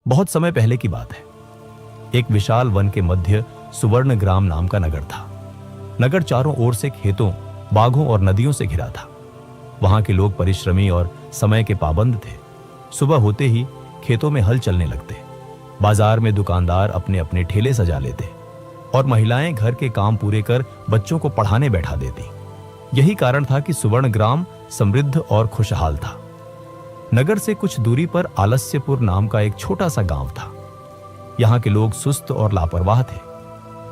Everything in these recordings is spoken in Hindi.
बहुत समय पहले की बात है। एक विशाल वन के मध्य सुवर्ण ग्राम नाम का नगर था। नगर चारों ओर से खेतों, बागों और नदियों से घिरा था। वहां के लोग परिश्रमी और समय के पाबंद थे। सुबह होते ही खेतों में हल चलने लगते। बाजार में दुकानदार अपने अपने ठेले सजा लेते और महिलाएं घर के काम पूरे कर बच्चों को पढ़ाने बैठा देती। यही कारण था कि सुवर्ण ग्राम समृद्ध और खुशहाल था। नगर से कुछ दूरी पर आलस्यपुर नाम का एक छोटा सा गांव था। यहाँ के लोग सुस्त और लापरवाह थे।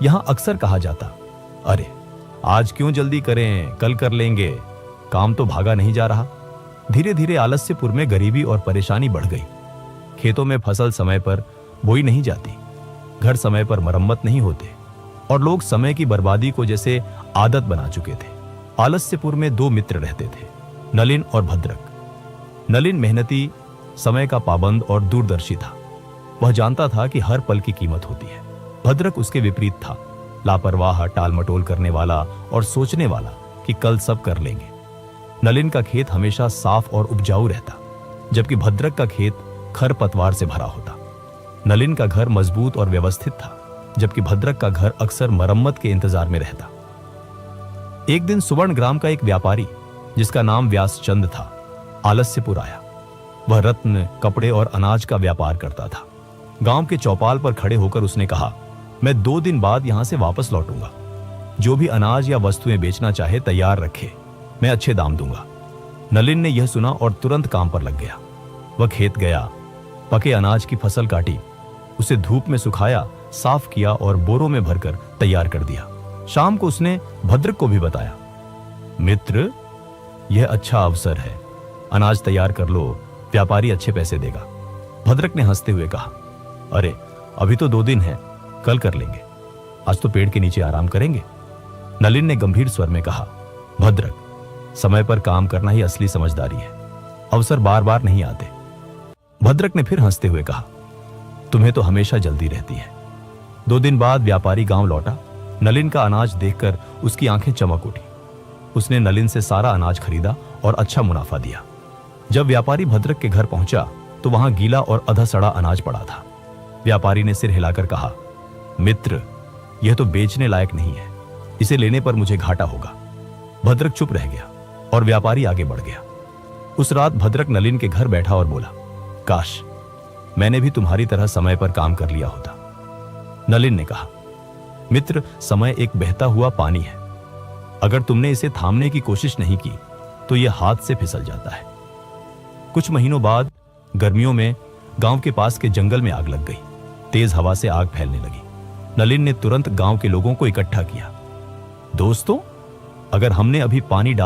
यहाँ अक्सर कहा जाता, अरे आज क्यों जल्दी करें, कल कर लेंगे, काम तो भागा नहीं जा रहा। धीरे धीरे आलस्यपुर में गरीबी और परेशानी बढ़ गई। खेतों में फसल समय पर बोई नहीं जाती, घर समय पर मरम्मत नहीं होते और लोग समय की बर्बादी को जैसे आदत बना चुके थे। आलस्यपुर में दो मित्र रहते थे, नलिन और भद्रक। नलिन मेहनती, समय का पाबंद और दूरदर्शी था। वह जानता था कि हर पल की कीमत होती है। भद्रक उसके विपरीत था, लापरवाह, टालमटोल करने वाला और सोचने वाला कि कल सब कर लेंगे। नलिन का खेत हमेशा साफ और उपजाऊ रहता, जबकि भद्रक का खेत खरपतवार से भरा होता। नलिन का घर मजबूत और व्यवस्थित था, जबकि भद्रक का घर अक्सर मरम्मत के इंतजार में रहता। एक दिन सुवर्ण ग्राम का एक व्यापारी, जिसका नाम व्यासचंद था, आलस्यपुर आया। वह रत्न, कपड़े और अनाज का व्यापार करता था। गांव के चौपाल पर खड़े होकर उसने कहा, मैं 2 दिन बाद यहां से वापस लौटूंगा। जो भी अनाज या वस्तुएं बेचना चाहे तैयार रखे, मैं अच्छे दाम दूंगा। नलिन ने यह सुना और तुरंत काम पर लग गया। वह खेत गया, पके अनाज की फसल काटी, उसे धूप में सुखाया, साफ किया और बोरों में भरकर तैयार कर दिया। शाम को उसने भद्रक को भी बताया, मित्र, यह अच्छा अवसर है, अनाज तैयार कर लो, व्यापारी अच्छे पैसे देगा। भद्रक ने हंसते हुए कहा, अरे अभी तो 2 दिन है, कल कर लेंगे, आज तो पेड़ के नीचे आराम करेंगे। नलिन ने गंभीर स्वर में कहा, भद्रक, समय पर काम करना ही असली समझदारी है, अवसर बार बार नहीं आते। भद्रक ने फिर हंसते हुए कहा, तुम्हें तो हमेशा जल्दी रहती है। 2 दिन बाद व्यापारी गांव लौटा। नलिन का अनाज देखकर उसकी आंखें चमक उठी। उसने नलिन से सारा अनाज खरीदा और अच्छा मुनाफा दिया। जब व्यापारी भद्रक के घर पहुंचा तो वहां गीला और अधा सड़ा अनाज पड़ा था। व्यापारी ने सिर हिलाकर कहा, मित्र, यह तो बेचने लायक नहीं है, इसे लेने पर मुझे घाटा होगा। भद्रक चुप रह गया और व्यापारी आगे बढ़ गया। उस रात भद्रक नलिन के घर बैठा और बोला, काश मैंने भी तुम्हारी तरह समय पर काम कर लिया होता। नलिन ने कहा, मित्र, समय एक बहता हुआ पानी है। अगर तुमने इसे थामने की कोशिश नहीं की तो यह हाथ से फिसल जाता है। कुछ महीनों बाद गर्मियों में गांव के पास के जंगल में आग लग गई। तेज हवा से आग फैलने लगी। नलिन ने तुरंत गांव के लोगों को इकट्ठा किया। दोस्तों, अगर हमने अभी पानी डाल